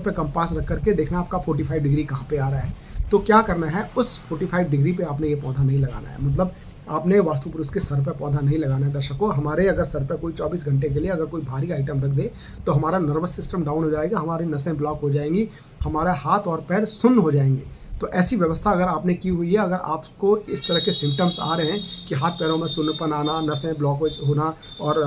पे कंपास रख करके देखना आपका 45 डिग्री कहाँ पे आ रहा है। तो क्या करना है, उस 45 डिग्री पे आपने ये पौधा नहीं लगाना है। मतलब आपने वास्तु पुरुष के सर पे पौधा नहीं लगाना है। दर्शकों, हमारे अगर सर पे कोई 24 घंटे के लिए अगर कोई भारी आइटम रख दे तो हमारा नर्वस सिस्टम डाउन हो जाएगा, हमारी नसें ब्लॉक हो जाएंगी, हमारा हाथ और पैर सुन्न हो जाएंगे। तो ऐसी व्यवस्था अगर आपने की हुई है, अगर आपको इस तरह के सिम्टम्स आ रहे हैं कि हाथ पैरों में सुन्नपन आना, नसें ब्लॉक होना और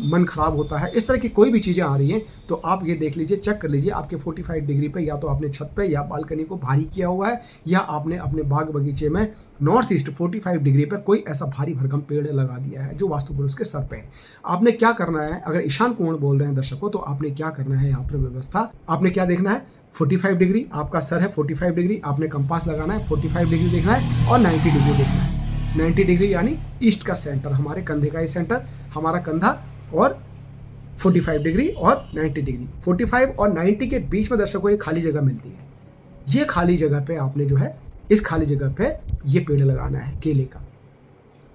मन खराब होता है, इस तरह की कोई भी चीज़ें आ रही हैं, तो आप ये देख लीजिए, चेक कर लीजिए आपके 45 डिग्री पे या तो आपने छत पे या बालकनी को भारी किया हुआ है, या आपने अपने बाग बगीचे में नॉर्थ ईस्ट 45 डिग्री पे कोई ऐसा भारी भरकम पेड़ लगा दिया है जो वास्तु पुरुष के सर पे है। आपने क्या करना है, अगर ईशान कोण बोल रहे हैं दर्शकों, तो आपने क्या करना है, यहाँ पर व्यवस्था आपने क्या देखना है, 45 डिग्री आपका सर है, 45 डिग्री आपने कंपास लगाना है, 45 डिग्री देखना है और 90 डिग्री देखना है। 90 डिग्री यानी ईस्ट का सेंटर, हमारे कंधे का ही सेंटर, हमारा कंधा, और 45 डिग्री और 90 डिग्री। 45 और 90 के बीच में दर्शकों ये खाली जगह मिलती है। ये खाली जगह पे आपने जो है, इस खाली जगह पे ये पेड़ लगाना है केले का,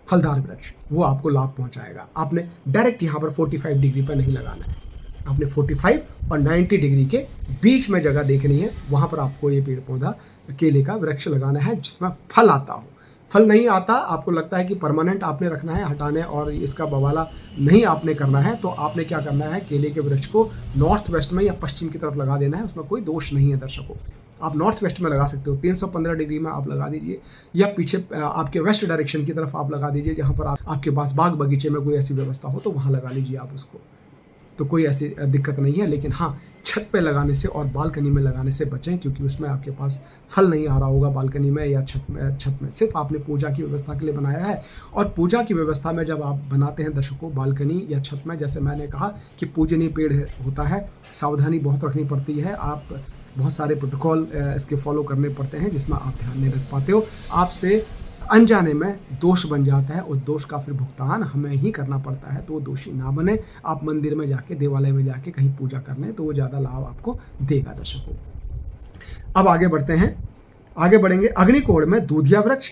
फलदार वृक्ष, वो आपको लाभ पहुंचाएगा। आपने डायरेक्ट यहाँ पर 45 डिग्री पर नहीं लगाना है, आपने 45 और 90 डिग्री के बीच में जगह देखनी है, वहाँ पर आपको ये पेड़ पौधा केले का वृक्ष लगाना है जिसमें फल आता हो। फल नहीं आता, आपको लगता है कि परमानेंट आपने रखना है, हटाने और इसका बवाला नहीं आपने करना है, तो आपने क्या करना है, केले के वृक्ष को नॉर्थ वेस्ट में या पश्चिम की तरफ लगा देना है। उसमें कोई दोष नहीं है दर्शकों, आप नॉर्थ वेस्ट में लगा सकते हो, 315 डिग्री में आप लगा दीजिए, या पीछे आपके वेस्ट डायरेक्शन की तरफ आप लगा दीजिए, जहाँ पर आपके पास बाग बगीचे में कोई ऐसी व्यवस्था हो तो वहाँ लगा लीजिए आप उसको, तो कोई ऐसी दिक्कत नहीं है। लेकिन हाँ, छत पे लगाने से और बालकनी में लगाने से बचें, क्योंकि उसमें आपके पास फल नहीं आ रहा होगा बालकनी में या छत में सिर्फ आपने पूजा की व्यवस्था के लिए बनाया है। और पूजा की व्यवस्था में जब आप बनाते हैं दर्शकों, बालकनी या छत में, जैसे मैंने कहा कि पूजनीय पेड़ होता है, सावधानी बहुत रखनी पड़ती है, आप बहुत सारे प्रोटोकॉल इसके फॉलो करने पड़ते हैं जिसमें आप ध्यान नहीं रख पाते हो, आपसे अनजाने में दोष बन जाता है, उस दोष का फिर भुगतान हमें ही करना पड़ता है। तो वो दोषी ना बने, आप मंदिर में जाके, देवालय में जाके कहीं पूजा कर लें तो वो ज़्यादा लाभ आपको देगा दर्शकों। अब आगे बढ़ते हैं, आगे बढ़ेंगे। अग्निकोण में दूधिया वृक्ष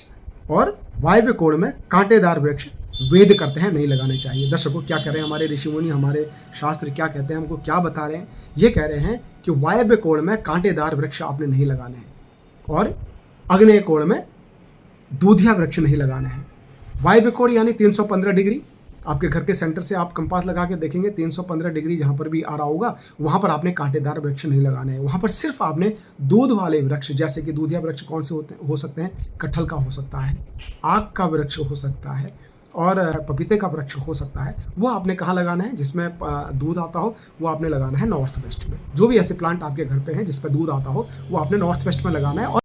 और वायव्य कोण में कांटेदार वृक्ष वेद करते हैं नहीं लगाने चाहिए। दर्शकों, क्या कह रहे हैं हमारे ऋषि मुनि, हमारे शास्त्र क्या कहते हैं, हमको क्या बता रहे हैं, ये कह रहे हैं कि वायव्य कोण में कांटेदार वृक्ष आपने नहीं लगाने हैं और अग्नेय कोण में दूधिया वृक्ष नहीं लगाना है। वायव्य कोण यानी 315 डिग्री, आपके घर के सेंटर से आप कंपास लगा के देखेंगे 315 डिग्री जहाँ पर भी आ रहा होगा, वहाँ पर आपने कांटेदार वृक्ष नहीं लगाने हैं। वहाँ पर सिर्फ आपने दूध वाले वृक्ष, जैसे कि दूधिया वृक्ष कौन से हो सकते हैं, कटहल का हो सकता है, आक का वृक्ष हो सकता है और पपीते का वृक्ष हो सकता है, वो आपने कहाँ लगाना है, जिसमें दूध आता हो, वो आपने लगाना है नॉर्थ वेस्ट में। जो भी ऐसे प्लांट आपके घर पे हैं जिस पर दूध आता हो, वो आपने नॉर्थ वेस्ट में लगाना है। और